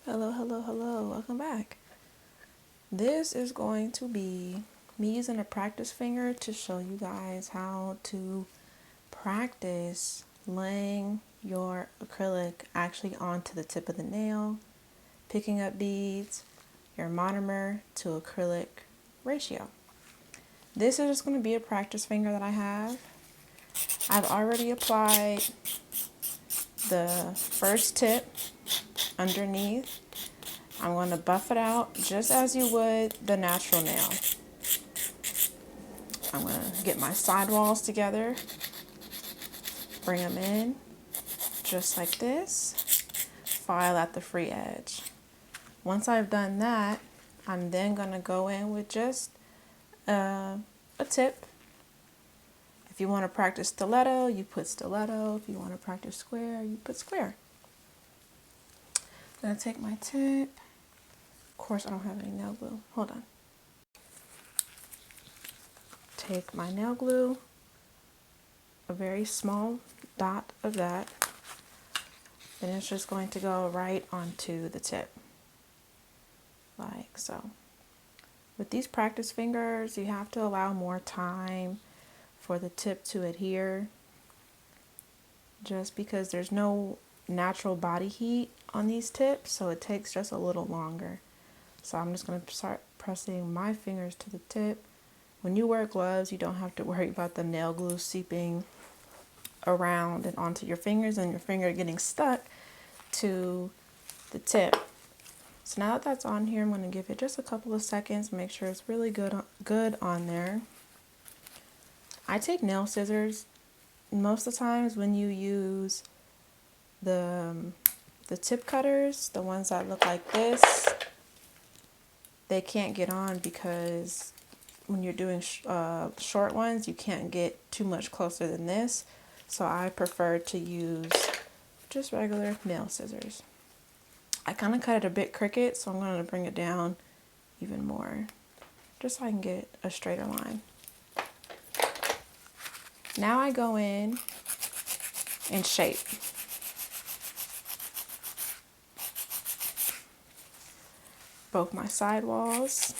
Hello, welcome back. This is going to be me using a practice finger to show you guys how to practice laying your acrylic actually onto the tip of the nail, picking up beads, your monomer to acrylic ratio. This is just going to be a practice finger that I have. I've already applied the first tip underneath. I'm going to buff it out just as you would the natural nail. I'm going to get my sidewalls together, bring them in just like this, file at the free edge. Once I've done that, I'm then going to go in with just a tip. If you want to practice stiletto, you put stiletto. If you want to practice square, you put square. I'm going to take my tip. Of course, I don't have any nail glue. Hold on. Take my nail glue, a very small dot of that, and it's just going to go right onto the tip, like so. With these practice fingers, you have to allow more time for the tip to adhere, just because there's no natural body heat on these tips, so it takes just a little longer. So I'm just going to start pressing my fingers to the tip. When you wear gloves, you don't have to worry about the nail glue seeping around and onto your fingers and your finger getting stuck to the tip. So now that that's on here, I'm going to give it just a couple of seconds, make sure it's really good on there. I take nail scissors. Most of the times when you use the tip cutters, the ones that look like this, they can't get on because when you're doing short ones, you can't get too much closer than this. So I prefer to use just regular nail scissors. I kind of cut it a bit crooked, so I'm going to bring it down even more, just so I can get a straighter line. Now I go in and shape. Both my sidewalls.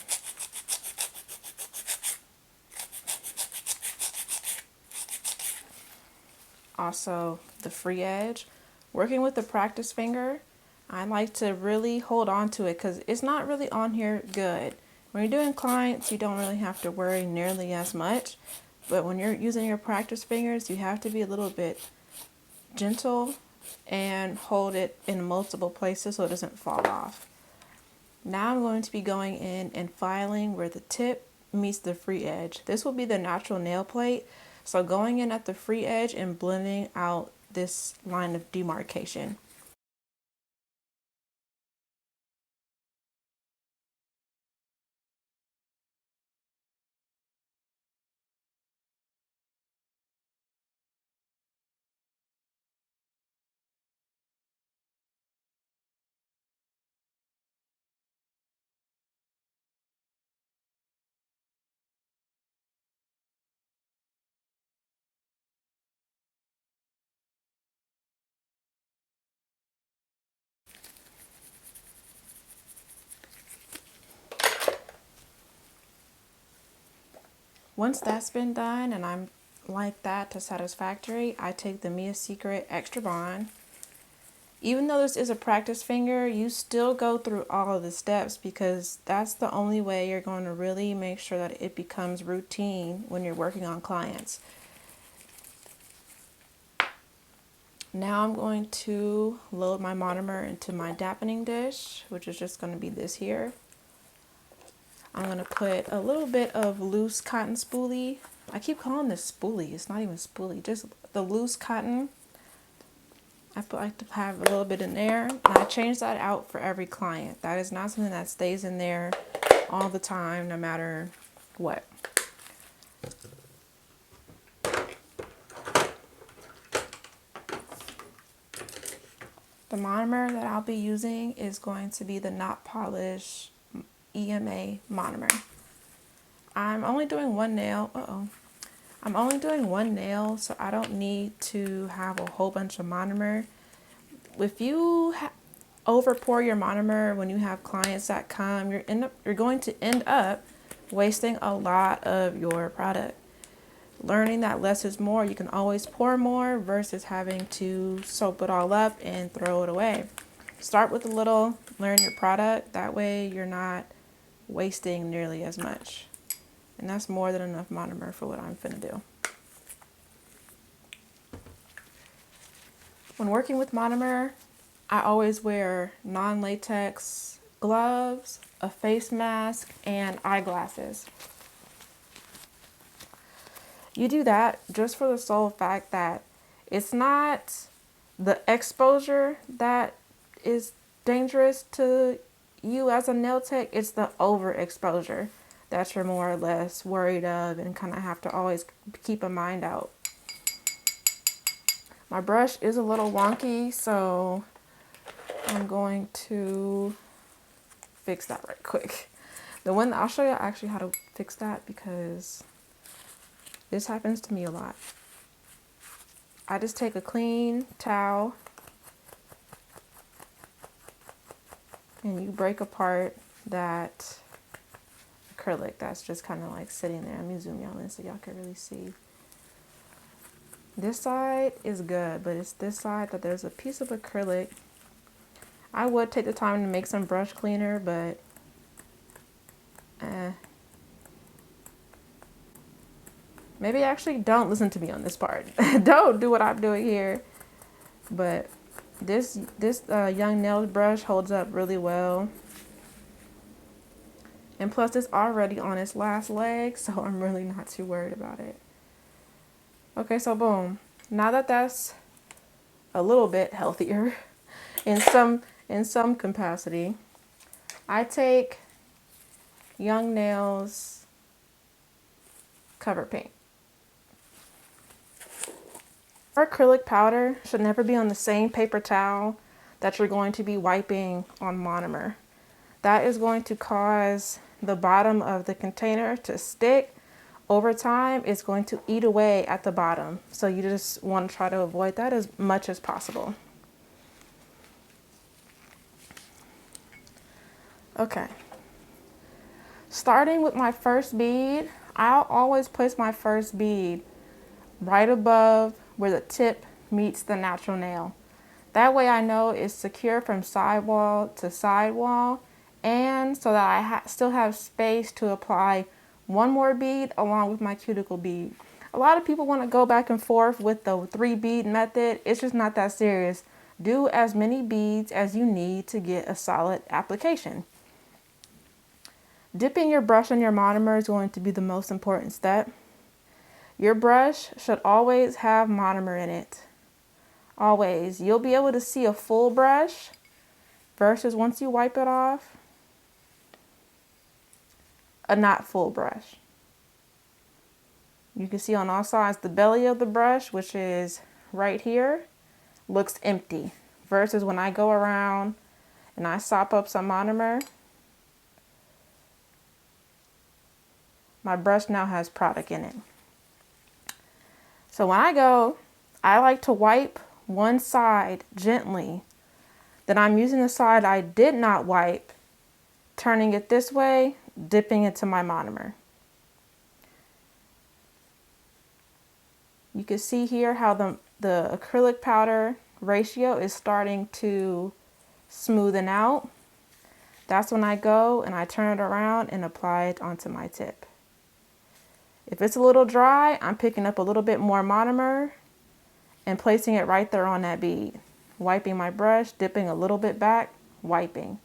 Also the free edge. Working with the practice finger, I like to really hold on to it because it's not really on here good. When you're doing clients, you don't really have to worry nearly as much. But when you're using your practice fingers, you have to be a little bit gentle and hold it in multiple places so it doesn't fall off. Now I'm going to be going in and filing where the tip meets the free edge. This will be the natural nail plate. So going in at the free edge and blending out this line of demarcation. Once that's been done and I'm like that to satisfactory, I take the Mia Secret Extra Bond. Even though this is a practice finger, you still go through all of the steps because that's the only way you're going to really make sure that it becomes routine when you're working on clients. Now I'm going to load my monomer into my dampening dish, which is just going to be this here. I'm going to put a little bit of loose cotton spoolie. I keep calling this spoolie. It's not even spoolie, just the loose cotton. I like to have a little bit in there. And I change that out for every client. That is not something that stays in there all the time, no matter what. The monomer that I'll be using is going to be the Not Polish EMA monomer. I'm only doing one nail. I'm only doing one nail, so I don't need to have a whole bunch of monomer. If you over pour your monomer when you have clients that come, you're going to end up wasting a lot of your product. Learning that less is more, you can always pour more versus having to soap it all up and throw it away. Start with a little, learn your product. That way you're not wasting nearly as much. And that's more than enough monomer for what I'm finna do. When working with monomer, I always wear non-latex gloves, a face mask, and eyeglasses. You do that just for the sole fact that it's not the exposure that is dangerous to you as a nail tech, it's the overexposure that you're more or less worried of and kind of have to always keep a mind out. My brush is a little wonky, so I'm going to fix that right quick. I'll show you actually how to fix that because this happens to me a lot. I just take a clean towel and you break apart that acrylic that's just kind of like sitting there. Let me zoom y'all in so y'all can really see. This side is good, but it's this side that there's a piece of acrylic. I would take the time to make some brush cleaner, but maybe actually don't listen to me on this part. Don't do what I'm doing here. But this young nail brush holds up really well. And plus it's already on its last leg, so I'm really not too worried about it. Okay, so boom. Now that that's a little bit healthier in some capacity, I take Young Nails cover paint. Our acrylic powder should never be on the same paper towel that you're going to be wiping on monomer. That is going to cause the bottom of the container to stick. Over time, it's going to eat away at the bottom. So you just want to try to avoid that as much as possible. Okay. Starting with my first bead, I'll always place my first bead right above where the tip meets the natural nail. That way I know it's secure from sidewall to sidewall, and so that I still have space to apply one more bead along with my cuticle bead. A lot of people want to go back and forth with the 3-bead method. It's just not that serious. Do as many beads as you need to get a solid application. Dipping your brush in your monomer is going to be the most important step. Your brush should always have monomer in it. Always. You'll be able to see a full brush versus once you wipe it off, a not full brush. You can see on all sides the belly of the brush, which is right here, looks empty. Versus when I go around and I sop up some monomer, my brush now has product in it. So when I go, I like to wipe one side gently. Then I'm using the side I did not wipe, turning it this way, dipping into my monomer. You can see here how the acrylic powder ratio is starting to smoothen out. That's when I go and I turn it around and apply it onto my tip. If it's a little dry, I'm picking up a little bit more monomer and placing it right there on that bead. Wiping my brush, dipping a little bit back, wiping.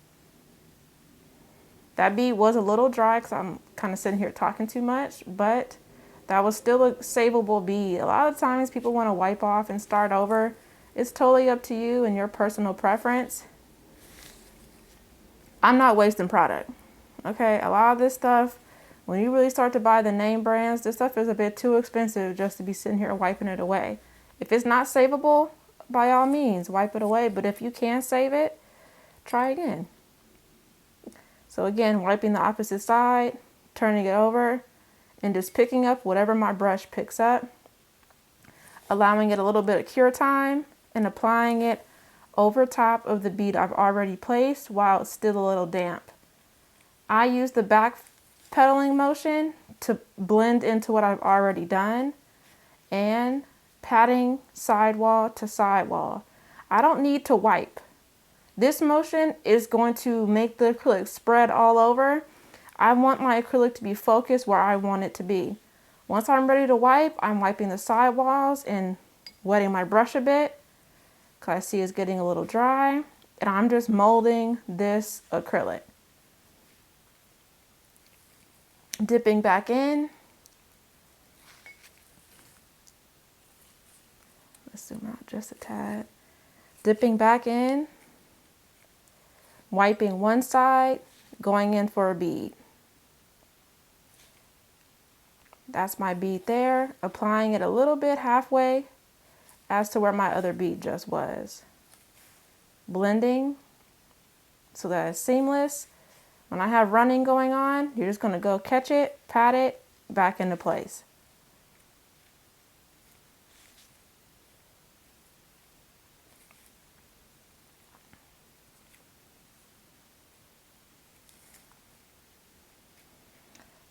That bead was a little dry because I'm kind of sitting here talking too much, but that was still a savable bead. A lot of times people want to wipe off and start over. It's totally up to you and your personal preference. I'm not wasting product. Okay, a lot of this stuff, when you really start to buy the name brands, this stuff is a bit too expensive just to be sitting here wiping it away. If it's not savable, by all means, wipe it away. But if you can save it, try again. So again, wiping the opposite side, turning it over, and just picking up whatever my brush picks up, allowing it a little bit of cure time, and applying it over top of the bead I've already placed while it's still a little damp. I use the back pedaling motion to blend into what I've already done and patting sidewall to sidewall. I don't need to wipe. This motion is going to make the acrylic spread all over. I want my acrylic to be focused where I want it to be. Once I'm ready to wipe, I'm wiping the sidewalls and wetting my brush a bit because I see it's getting a little dry, and I'm just molding this acrylic. Dipping back in. Let's zoom out just a tad. Dipping back in, wiping one side, going in for a bead. That's my bead there, applying it a little bit halfway as to where my other bead just was. Blending so that it's seamless. When I have running going on, you're just going to go catch it, pat it, back into place.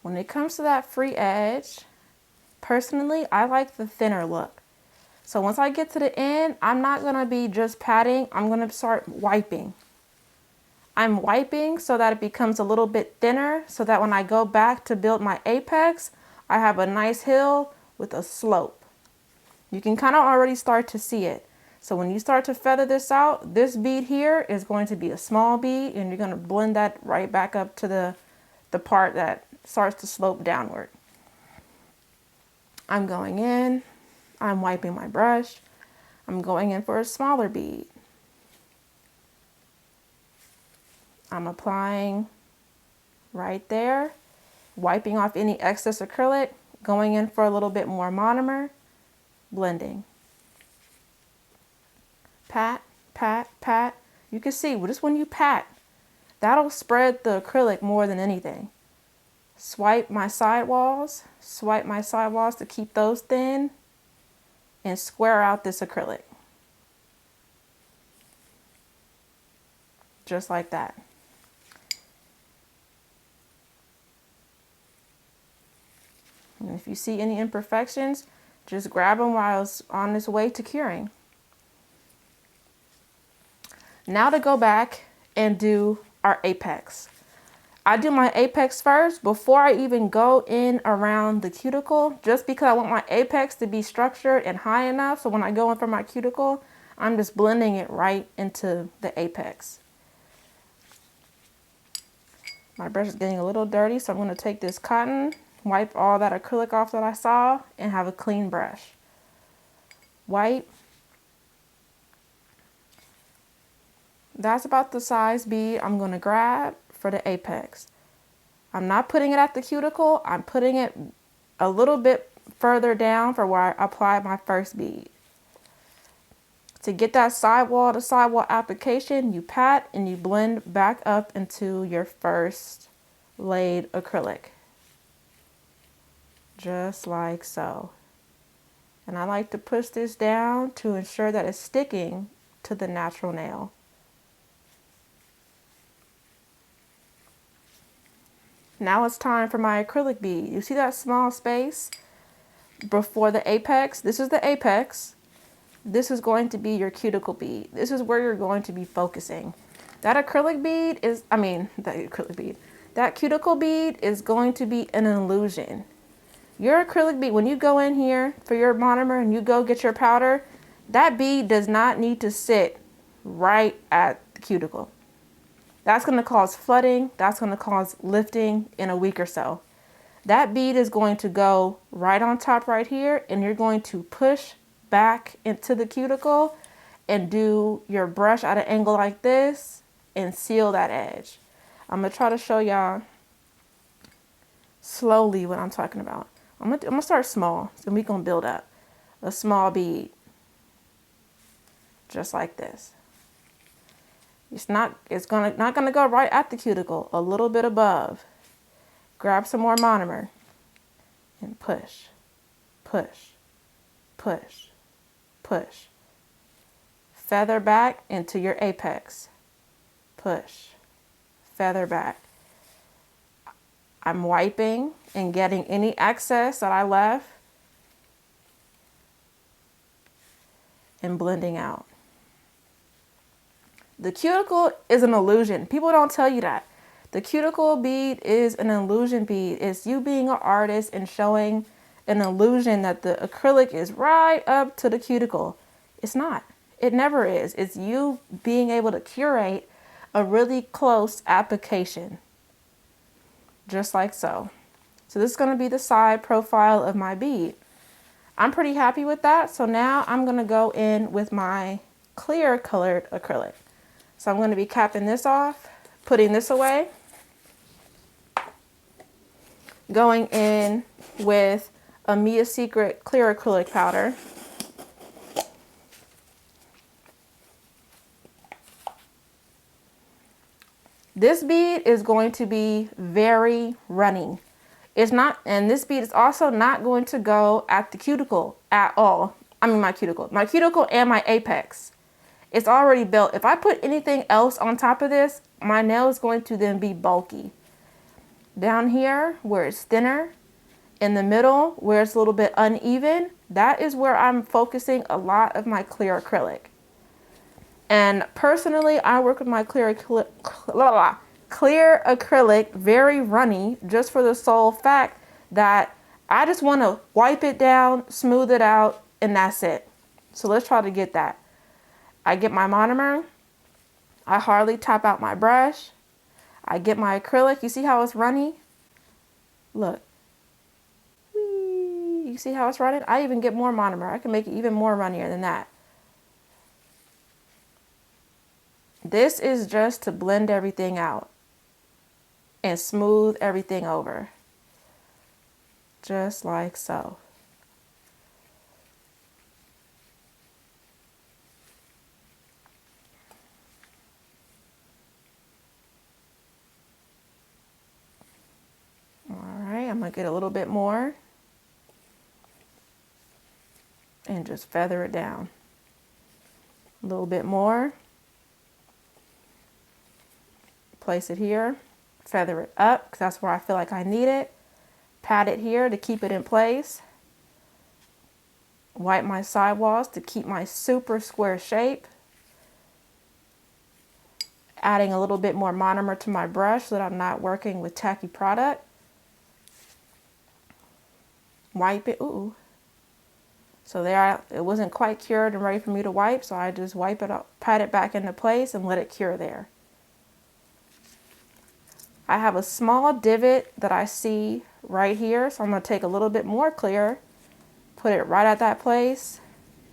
When it comes to that free edge, personally, I like the thinner look. So once I get to the end, I'm not going to be just patting, I'm going to start wiping. I'm wiping so that it becomes a little bit thinner so that when I go back to build my apex, I have a nice hill with a slope. You can kind of already start to see it. So when you start to feather this out, this bead here is going to be a small bead, and you're going to blend that right back up to the part that starts to slope downward. I'm going in, I'm wiping my brush, I'm going in for a smaller bead. I'm applying right there, wiping off any excess acrylic, going in for a little bit more monomer, blending. Pat, pat, pat. You can see, just when you pat, that'll spread the acrylic more than anything. Swipe my sidewalls to keep those thin, and square out this acrylic. Just like that. And if you see any imperfections, just grab them while it's on its way to curing. Now to go back and do our apex. I do my apex first before I even go in around the cuticle, just because I want my apex to be structured and high enough so when I go in for my cuticle, I'm just blending it right into the apex. My brush is getting a little dirty, so I'm going to take this cotton, wipe all that acrylic off that I saw, and have a clean brush. Wipe. That's about the size bead I'm going to grab for the apex. I'm not putting it at the cuticle, I'm putting it a little bit further down for where I applied my first bead. To get that sidewall to sidewall application, you pat and you blend back up into your first laid acrylic. Just like so. And I like to push this down to ensure that it's sticking to the natural nail. Now it's time for my acrylic bead. You see that small space before the apex? This is the apex. This is going to be your cuticle bead. This is where you're going to be focusing. That acrylic bead is, that cuticle bead is going to be an illusion. Your acrylic bead, when you go in here for your monomer and you go get your powder, that bead does not need to sit right at the cuticle. That's going to cause flooding. That's going to cause lifting in a week or so. That bead is going to go right on top right here, and you're going to push back into the cuticle and do your brush at an angle like this and seal that edge. I'm going to try to show y'all slowly what I'm talking about. I'm gonna start small, and we're going to build up. A small bead, just like this. It's not gonna go right at the cuticle, a little bit above. Grab some more monomer and push, push, push, push. feather back into your apex. Push, feather back. I'm wiping and getting any excess that I left and blending out. The cuticle is an illusion. People don't tell you that. The cuticle bead is an illusion bead. It's you being an artist and showing an illusion that the acrylic is right up to the cuticle. It's not. It never is. It's you being able to curate a really close application. Just like so. So this is going to be the side profile of my bead. I'm pretty happy with that. So now I'm going to go in with my clear colored acrylic. So I'm going to be capping this off, putting this away, going in with a Mia Secret clear acrylic powder. This bead is going to be very runny. It's not, and this bead is also not going to go at the cuticle at all. I mean my cuticle and my apex. It's already built. If I put anything else on top of this, my nail is going to then be bulky. Down here where it's thinner, in the middle where it's a little bit uneven, that is where I'm focusing a lot of my clear acrylic. And personally, I work with my clear acrylic very runny, just for the sole fact that I just want to wipe it down, smooth it out, and that's it. So let's try to get that. I get my monomer. I hardly tap out my brush. I get my acrylic. You see how it's runny? Look. Whee. You see how it's running? I even get more monomer. I can make it even more runnier than that. This is just to blend everything out and smooth everything over. Just like so. I'm going to get a little bit more and just feather it down. A little bit more. Place it here. Feather it up because that's where I feel like I need it. Pat it here to keep it in place. Wipe my sidewalls to keep my super square shape. Adding a little bit more monomer to my brush so that I'm not working with tacky product. Wipe it. Ooh. So there, it wasn't quite cured and ready for me to wipe, so I just wipe it up, pat it back into place and let it cure there. I have a small divot that I see right here, so I'm going to take a little bit more clear, put it right at that place,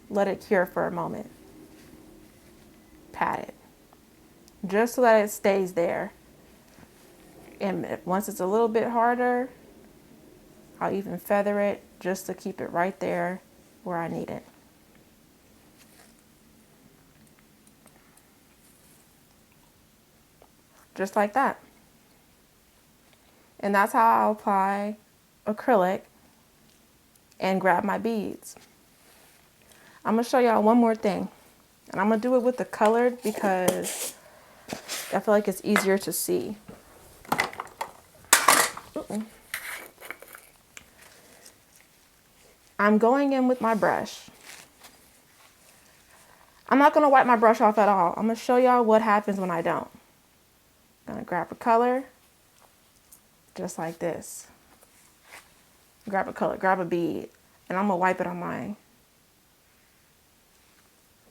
let it cure for a moment. Pat it. Just so that it stays there. And once it's a little bit harder, I'll even feather it just to keep it right there where I need it. Just like that. And that's how I'll apply acrylic and grab my beads. I'm going to show y'all one more thing. And I'm going to do it with the colored because I feel like it's easier to see. I'm going in with my brush. I'm not going to wipe my brush off at all. I'm going to show y'all what happens when I don't. I'm going to grab a color, just like this. Grab a color, grab a bead, and I'm going to wipe it on mine.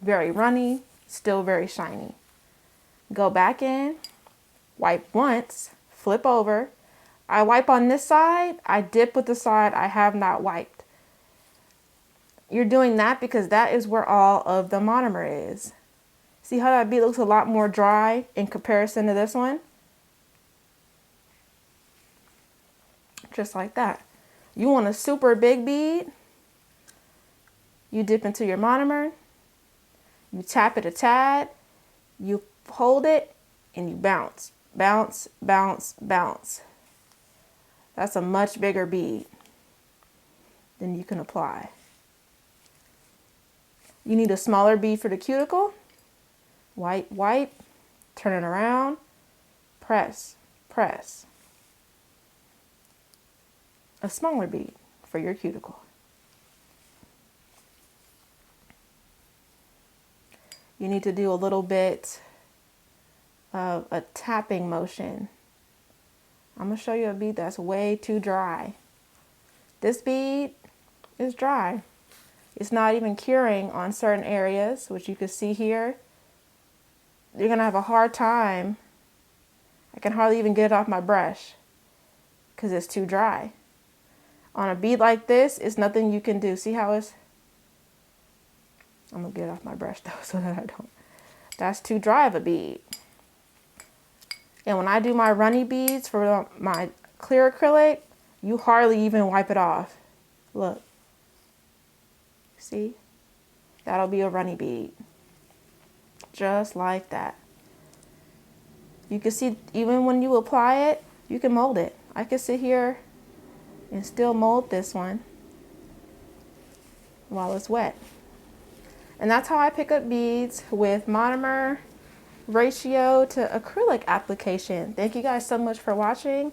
Very runny, still very shiny. Go back in, wipe once, flip over. I wipe on this side, I dip with the side I have not wiped. You're doing that because that is where all of the monomer is. See how that bead looks a lot more dry in comparison to this one? Just like that. You want a super big bead, you dip into your monomer, you tap it a tad, you hold it, and you bounce, bounce, bounce, bounce. That's a much bigger bead than you can apply. You need a smaller bead for the cuticle Wipe, wipe, turn it around, press, press. A smaller bead for your cuticle. You need to do a little bit of a tapping motion. I'm going to show you a bead that's way too dry. This bead is dry. It's not even curing on certain areas, which you can see here. You're going to have a hard time. I can hardly even get it off my brush because it's too dry. On a bead like this, it's nothing you can do. See how it's... I'm going to get it off my brush though so that I don't... That's too dry of a bead. And when I do my runny beads for my clear acrylic, you hardly even wipe it off. Look. See? That'll be a runny bead. Just like that. You can see even when you apply it, you can mold it. I can sit here and still mold this one while it's wet. And that's how I pick up beads with monomer ratio to acrylic application. Thank you guys so much for watching.